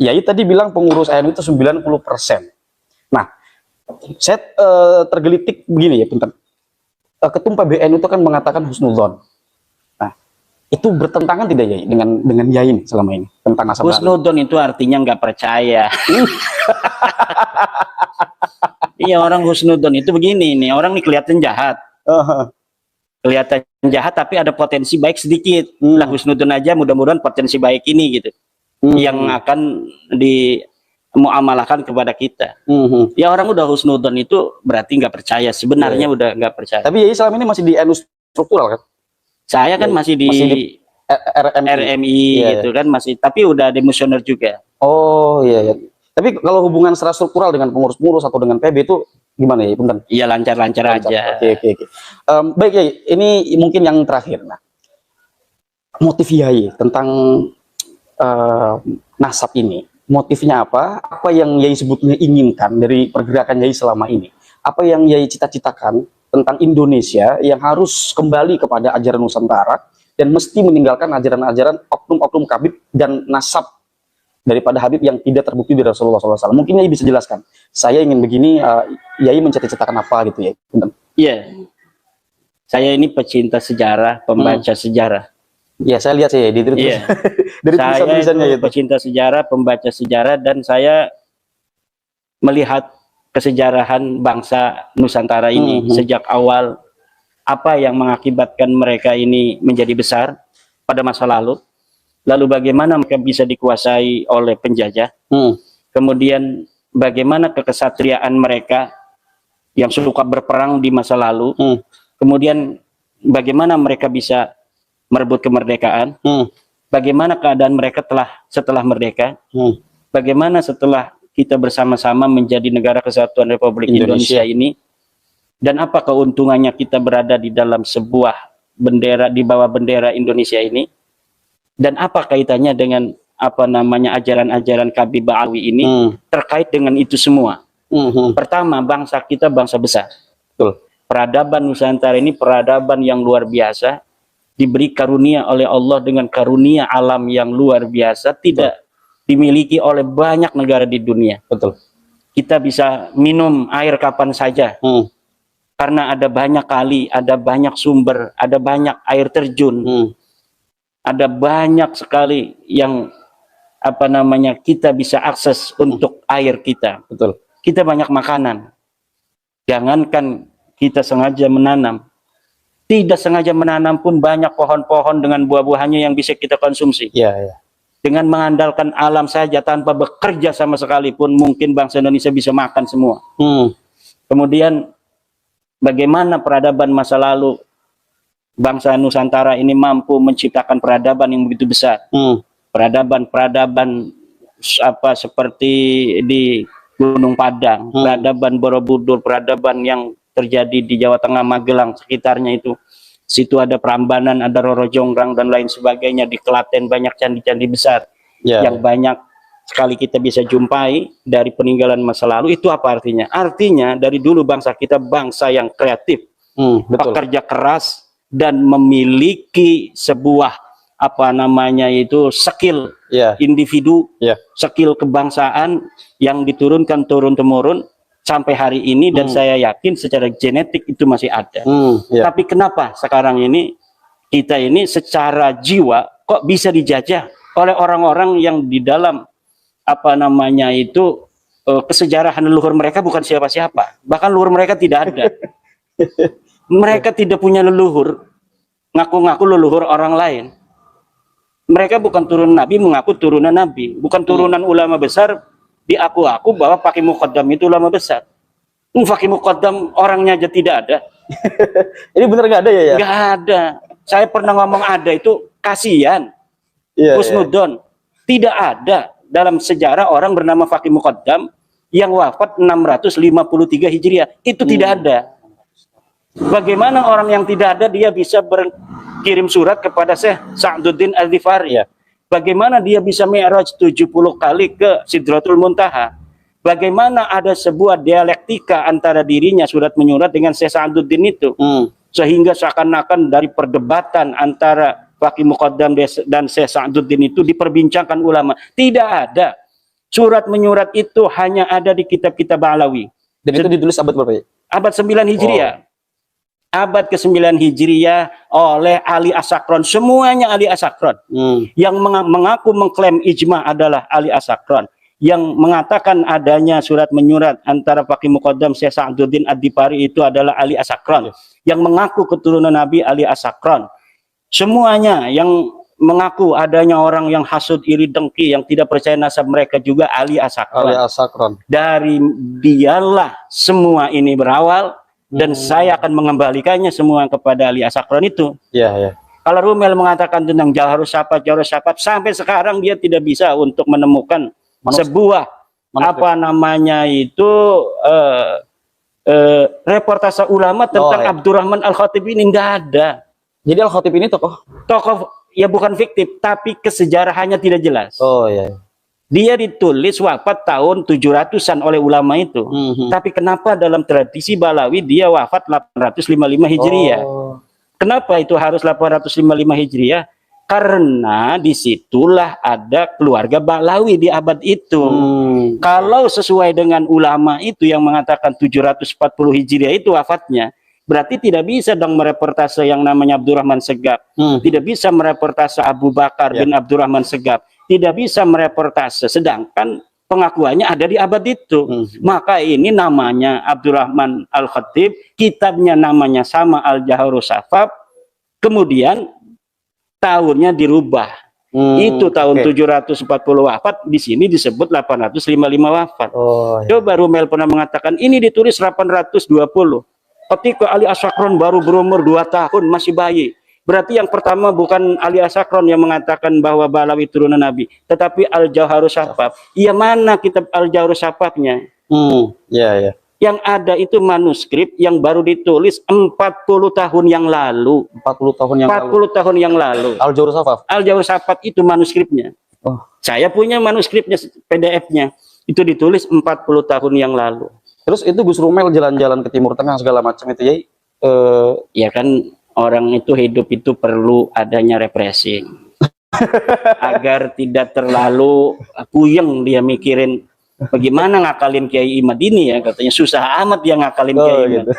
Yai tadi bilang pengurus NU itu 90%. Nah, saya tergelitik begini ya, punten. Ketum PBNU itu kan mengatakan husnudzon. Nah, itu bertentangan tidak ya dengan Yai ini selama ini tentang Nasabah? Husnudzon itu artinya nggak percaya. Iya, orang husnudzon itu begini nih, orang nih kelihatan jahat. Kelihatan jahat tapi ada potensi baik sedikit. Lah husnudzon aja, mudah-mudahan potensi baik ini gitu. Yang akan dimuamalahkan kepada kita. Ya orang udah husnudzon itu berarti nggak percaya, sebenarnya udah nggak percaya. Tapi ya selama ini masih di NU struktural kan? Saya kan masih di RMI. RMI Iya, gitu kan masih, tapi udah demosioner juga. Oh iya, iya. Tapi kalau hubungan secara struktural dengan pengurus-pengurus atau dengan PB itu gimana ya, Punten? Iya, lancar-lancar Lancar. aja. Oke, oke, oke. Baik ya, ini mungkin yang terakhir. Nah, motif Yai tentang nasab ini, motifnya apa? Apa yang Yai sebetulnya inginkan dari pergerakan Yai selama ini? Apa yang Yai cita-citakan tentang Indonesia yang harus kembali kepada ajaran Nusantara dan mesti meninggalkan ajaran-ajaran oknum-oknum Habib dan nasab daripada Habib yang tidak terbukti dari Rasulullah SAW. Mungkin Yai bisa jelaskan. Saya ingin begini, Yai mencita-citakan apa gitu ya? Iya. Saya ini pecinta sejarah, pembaca sejarah. Ya, saya lihat sih di Iya. dari Saya tulisan-tulisannya itu itu. pecinta sejarah, pembaca sejarah, dan saya melihat kesejarahan bangsa Nusantara ini sejak awal, apa yang mengakibatkan mereka ini menjadi besar pada masa lalu, lalu bagaimana mereka bisa dikuasai oleh penjajah, kemudian bagaimana kekesatriaan mereka yang suka berperang di masa lalu, kemudian bagaimana mereka bisa merebut kemerdekaan, bagaimana keadaan mereka setelah merdeka, bagaimana setelah kita bersama-sama menjadi negara kesatuan Republik Indonesia ini, dan apa keuntungannya kita berada di dalam sebuah bendera, di bawah bendera Indonesia ini, dan apa kaitannya dengan apa namanya ajaran-ajaran Habib Ba'alwi ini terkait dengan itu semua. Pertama, bangsa kita bangsa besar. Betul. Peradaban Nusantara ini peradaban yang luar biasa, diberi karunia oleh Allah dengan karunia alam yang luar biasa, tidak dimiliki oleh banyak negara di dunia. Betul. Kita bisa minum air kapan saja, karena ada banyak kali, ada banyak sumber, ada banyak air terjun, ada banyak sekali yang apa namanya kita bisa akses untuk air kita. Betul. Kita banyak makanan. Jangankan kita sengaja menanam, tidak sengaja menanam pun banyak pohon-pohon dengan buah-buahannya yang bisa kita konsumsi. Iya, iya. Dengan mengandalkan alam saja tanpa bekerja sama sekali pun mungkin bangsa Indonesia bisa makan semua. Kemudian bagaimana peradaban masa lalu bangsa Nusantara ini mampu menciptakan peradaban yang begitu besar. Peradaban apa seperti di Gunung Padang, peradaban Borobudur, peradaban yang terjadi di Jawa Tengah, Magelang, sekitarnya itu. Situ ada Prambanan, ada Roro Jonggrang, dan lain sebagainya. Di Klaten banyak candi-candi besar yang banyak sekali kita bisa jumpai dari peninggalan masa lalu. Itu apa artinya? Artinya dari dulu bangsa kita bangsa yang kreatif, pekerja keras, dan memiliki sebuah apa namanya itu skill individu, skill kebangsaan yang diturunkan turun-temurun sampai hari ini, dan saya yakin secara genetik itu masih ada. Tapi kenapa sekarang ini kita ini secara jiwa kok bisa dijajah oleh orang-orang yang di dalam apa namanya itu kesejarahan leluhur mereka bukan siapa-siapa, bahkan leluhur mereka tidak ada. Mereka tidak punya leluhur, ngaku-ngaku leluhur orang lain. Mereka bukan turunan Nabi, mengaku turunan Nabi, bukan turunan ulama besar, diaku-aku bahwa Fakih Muqaddam itu ulama besar. Fakih Muqaddam orangnya aja tidak ada. Ini bener nggak ada ya? Nggak ada. Saya pernah ngomong ada itu kasihan. Husnudon. Tidak ada dalam sejarah orang bernama Fakih Muqaddam yang wafat 653 Hijriah. Itu tidak ada. Bagaimana orang yang tidak ada dia bisa berkirim surat kepada Syekh Sa'duddin Al-Ghifari? Bagaimana dia bisa mi'raj 70 kali ke Sidratul Muntaha? Bagaimana ada sebuah dialektika antara dirinya surat menyurat dengan Syekh Sa'duddin itu? Sehingga seakan-akan dari perdebatan antara Fakih Muqaddam dan Syekh Sa'duddin itu diperbincangkan ulama. Tidak ada. Surat menyurat itu hanya ada di kitab-kitab Ba'alawi. Dan itu ditulis abad berapa ya? Abad 9 Hijriah. Abad ke-9 Hijriah oleh Ali As-Sakron. Semuanya Ali As-Sakron. Yang mengaku mengklaim ijma adalah Ali As-Sakron. Yang mengatakan adanya surat menyurat antara Fakih Muqaddam Syekh Sa'duddin Ad-Dipari itu adalah Ali As-Sakron. Yang mengaku keturunan Nabi Ali As-Sakron. Semuanya yang mengaku adanya orang yang hasud, iri, dengki, yang tidak percaya nasab mereka juga Ali As-Sakron. Ali As-Sakron. Dari dialah semua ini berawal. Dan saya akan mengembalikannya semua kepada Ali As-Sakron itu. Kalau Rumel mengatakan tentang Jauhar Safaf, sampai sekarang dia tidak bisa untuk menemukan sebuah apa namanya itu reportase ulama tentang Abdurrahman Al-Khatib ini, nggak ada. Jadi Al-Khatib ini tokoh Ya bukan fiktif, tapi kesejarahannya tidak jelas. Oh iya. Dia ditulis wafat tahun 700-an oleh ulama itu. Tapi kenapa dalam tradisi Balawi dia wafat 855 Hijriah? Kenapa itu harus 855 Hijriah? Karena disitulah ada keluarga Balawi di abad itu. Kalau sesuai dengan ulama itu yang mengatakan 740 Hijriah itu wafatnya, berarti tidak bisa dong mereportase yang namanya Abdurrahman Segaf. Tidak bisa mereportase Abu Bakar bin Abdurrahman Segaf. Tidak bisa mereportase, sedangkan pengakuannya ada di abad itu. Maka ini namanya Abdurrahman Al-Khatib, kitabnya namanya sama Al-Jauhar Safaf, kemudian tahunnya dirubah. Itu tahun 740 wafat, di sini disebut 855 wafat. Coba Rumel pernah mengatakan ini ditulis 820. Ketika Ali As-Sakron baru berumur 2 tahun, masih bayi. Berarti yang pertama bukan Ali As-Sakron yang mengatakan bahwa Balawi turunan Nabi, tetapi Al-Jauhar Safaf. Iya, mana kitab Al-Jauhar Safafnya? Yang ada itu manuskrip yang baru ditulis 40 tahun yang lalu. 40 tahun yang lalu. Al-Jauhar Safaf. Al-Jauhar Safaf itu manuskripnya. Saya punya manuskripnya, PDF-nya. Itu ditulis 40 tahun yang lalu. Terus itu Gus Rumel jalan-jalan ke Timur Tengah segala macam itu ya? Ya kan, orang itu hidup itu perlu adanya refreshing agar tidak terlalu puyeng dia mikirin bagaimana ngakalin Kiai Imad ini ya, katanya susah amat dia ngakalin Kiai Imad. Gitu.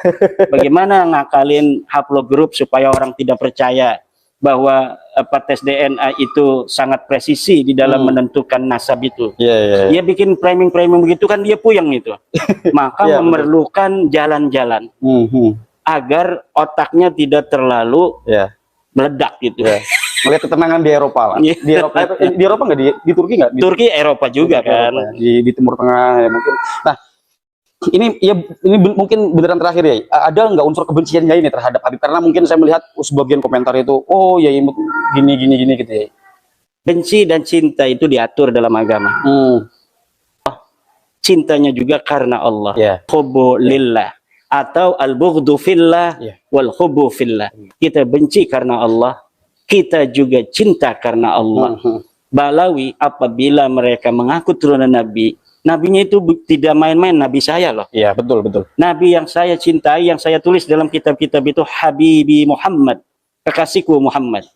Bagaimana ngakalin haplogroup supaya orang tidak percaya bahwa tes DNA itu sangat presisi di dalam menentukan nasab itu. Dia bikin framing-framing begitu kan dia puyeng itu. Maka memerlukan jalan-jalan agar otaknya tidak terlalu meledak gitu. Melihat ketenangan di Eropa lah. Di Eropa nggak, di Turki nggak? Di Turki Eropa juga kan. Eropa, di Timur Tengah ya mungkin. Nah, ini mungkin beneran terakhir ya. Ada nggak unsur kebencian ya ini terhadap Habib? Karena mungkin saya melihat sebagian komentar itu, oh ya gini gitu ya. Benci dan cinta itu diatur dalam agama. Cintanya juga karena Allah. Hubbu lillah atau al-bughdu fillah wal hubbu fillah. Kita benci karena Allah, kita juga cinta karena Allah. Balawi apabila mereka mengaku turunan Nabi, nabinya itu tidak main-main, nabi saya loh. Iya, betul. Nabi yang saya cintai, yang saya tulis dalam kitab-kitab itu Habibi Muhammad, kekasihku Muhammad.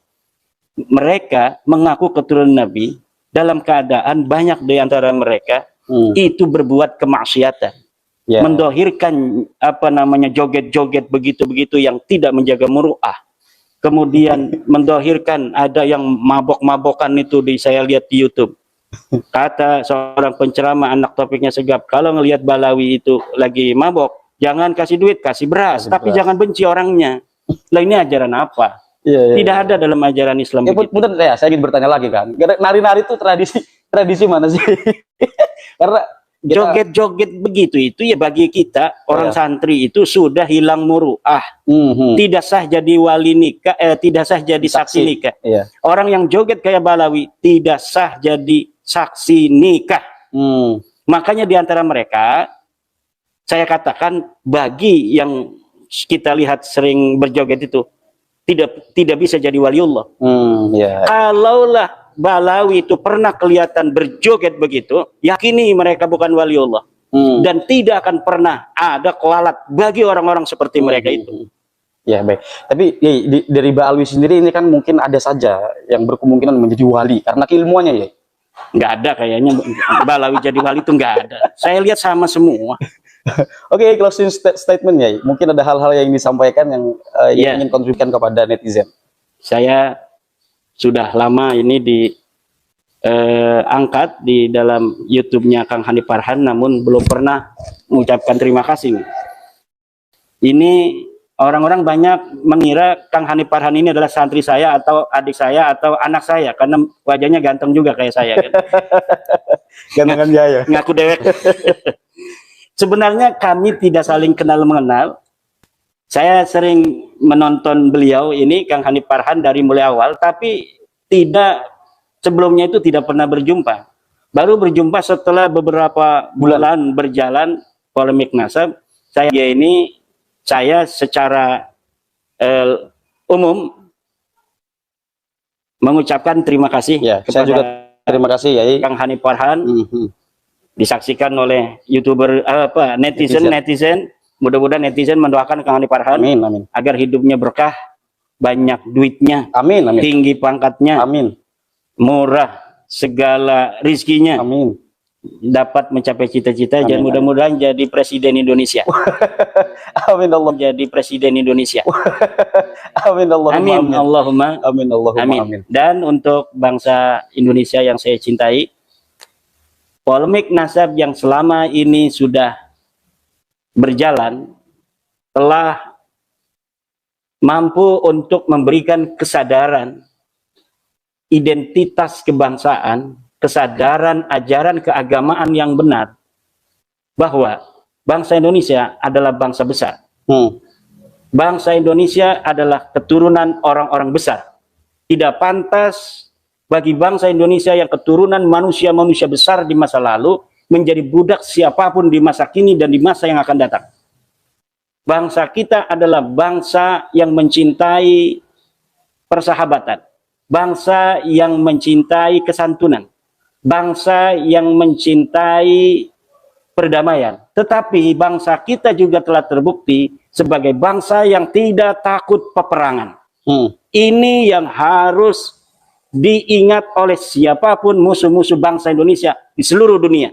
Mereka mengaku keturunan Nabi dalam keadaan banyak di antara mereka itu berbuat kemaksiatan. Mendohirkan apa namanya joget-joget begitu-begitu yang tidak menjaga muruah. Kemudian mendohirkan ada yang mabok-mabokan itu saya lihat di YouTube. Kata seorang penceramah anak topiknya Segaf, kalau ngelihat Balawi itu lagi mabok, jangan kasih duit, kasih beras, tapi jangan benci orangnya. Lah ini ajaran apa? Tidak ada dalam ajaran Islam. Betul, saya ingin bertanya lagi kan. Nari-nari itu tradisi mana sih? Karena joget-joget begitu itu ya bagi kita orang santri itu sudah hilang muruah. Tidak sah jadi wali nikah, tidak sah jadi saksi nikah. Orang yang joget kayak Balawi tidak sah jadi saksi nikah. Makanya di antara mereka saya katakan bagi yang kita lihat sering berjoget itu tidak bisa jadi waliullah. Kalaulah Balawi itu pernah kelihatan berjoget begitu, yakini mereka bukan waliullah. Dan tidak akan pernah ada kelalat bagi orang-orang seperti mereka itu. Ya baik, tapi dari Balawi sendiri ini kan mungkin ada saja yang berkemungkinan menjadi wali karena keilmuannya ya. Nggak ada kayaknya Balawi jadi wali itu nggak ada. Saya lihat sama semua. Oke, closing statement ya. Mungkin ada hal-hal yang disampaikan yang ingin kontribusikan kepada netizen. Saya sudah lama ini diangkat di dalam YouTube-nya Kang Hanif Farhan, namun belum pernah mengucapkan terima kasih. Ini orang-orang banyak mengira Kang Hanif Farhan ini adalah santri saya atau adik saya atau anak saya karena wajahnya ganteng juga kayak saya kan. Gantengan jaya. Ngaku dewek. Sebenarnya kami tidak saling kenal mengenal. Saya sering menonton beliau ini, Kang Hanif Farhan, dari mulai awal, tapi sebelumnya itu tidak pernah berjumpa. Baru berjumpa setelah beberapa bulan berjalan polemik nasab. Saya secara umum mengucapkan terima kasih Ya, kepada saya juga terima kasih ya. Kang Hanif Farhan, disaksikan oleh YouTuber netizen. Mudah-mudahan netizen mendoakan Kang Hanif Farhan Amin, amin. agar hidupnya berkah, banyak duitnya, Amin, amin. tinggi pangkatnya, Amin, murah segala rizkinya, amin. dapat mencapai cita-cita, Amin, dan mudah-mudahan jadi presiden Indonesia. Amin Allah. Jadi presiden Indonesia. Amin Allahumma Amin, amin. Allahumma Amin Allahumma amin. amin. Dan untuk bangsa Indonesia yang saya cintai, polemik nasab yang selama ini sudah berjalan telah mampu untuk memberikan kesadaran identitas kebangsaan, kesadaran ajaran keagamaan yang benar, bahwa bangsa Indonesia adalah bangsa besar. Bangsa Indonesia adalah keturunan orang-orang besar. Tidak pantas bagi bangsa Indonesia yang keturunan manusia-manusia besar di masa lalu menjadi budak siapapun di masa kini dan di masa yang akan datang. Bangsa kita adalah bangsa yang mencintai persahabatan, bangsa yang mencintai kesantunan, bangsa yang mencintai perdamaian. Tetapi bangsa kita juga telah terbukti sebagai bangsa yang tidak takut peperangan. Ini yang harus diingat oleh siapapun musuh-musuh bangsa Indonesia di seluruh dunia.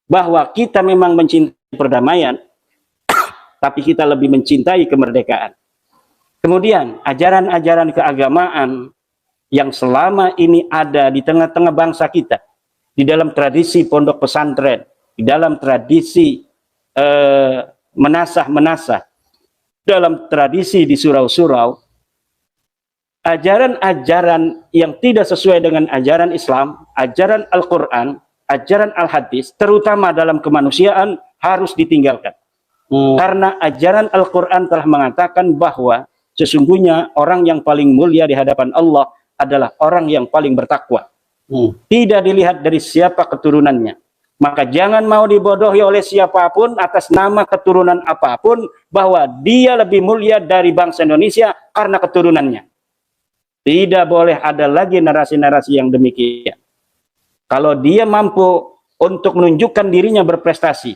Bahwa kita memang mencintai perdamaian, tapi kita lebih mencintai kemerdekaan. Kemudian ajaran-ajaran keagamaan yang selama ini ada di tengah-tengah bangsa kita, di dalam tradisi pondok pesantren, di dalam tradisi menasah-menasah, dalam tradisi di surau-surau, ajaran-ajaran yang tidak sesuai dengan ajaran Islam, ajaran Al-Quran, ajaran Al-Hadis, terutama dalam kemanusiaan, harus ditinggalkan. Karena ajaran Al-Quran telah mengatakan bahwa sesungguhnya orang yang paling mulia di hadapan Allah adalah orang yang paling bertakwa. Tidak dilihat dari siapa keturunannya. Maka jangan mau dibodohi oleh siapapun atas nama keturunan apapun, bahwa dia lebih mulia dari bangsa Indonesia karena keturunannya. Tidak boleh ada lagi narasi-narasi yang demikian. Kalau dia mampu untuk menunjukkan dirinya berprestasi,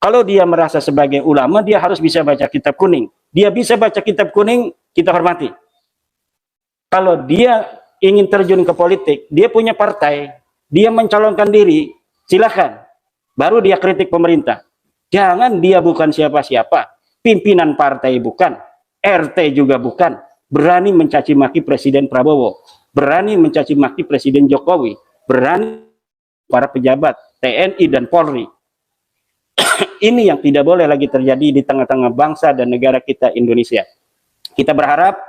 kalau dia merasa sebagai ulama, dia harus bisa baca kitab kuning. Dia bisa baca kitab kuning, kita hormati. Kalau dia ingin terjun ke politik, dia punya partai, dia mencalonkan diri, silakan. Baru dia kritik pemerintah. Jangan dia bukan siapa-siapa, pimpinan partai bukan, RT juga bukan, berani mencaci maki Presiden Prabowo, berani mencaci maki Presiden Jokowi, berani para pejabat TNI dan Polri. Ini yang tidak boleh lagi terjadi di tengah-tengah bangsa dan negara kita Indonesia. Kita berharap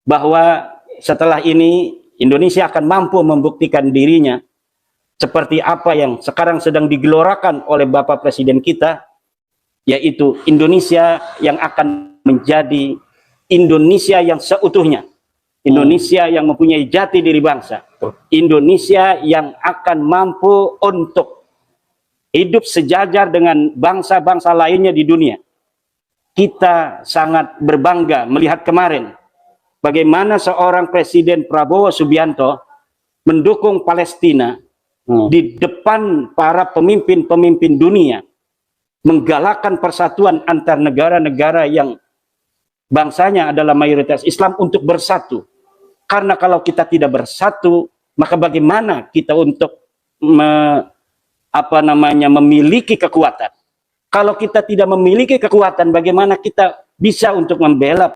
bahwa setelah ini Indonesia akan mampu membuktikan dirinya seperti apa yang sekarang sedang digelorakan oleh Bapak Presiden kita, yaitu Indonesia yang akan menjadi Indonesia yang seutuhnya, Indonesia yang mempunyai jati diri bangsa, Indonesia yang akan mampu untuk hidup sejajar dengan bangsa-bangsa lainnya di dunia. Kita sangat berbangga melihat kemarin bagaimana seorang Presiden Prabowo Subianto mendukung Palestina di depan para pemimpin-pemimpin dunia, menggalakkan persatuan antar negara-negara yang bangsanya adalah mayoritas Islam untuk bersatu. Karena kalau kita tidak bersatu, maka bagaimana kita untuk memiliki kekuatan? Kalau kita tidak memiliki kekuatan, bagaimana kita bisa untuk membela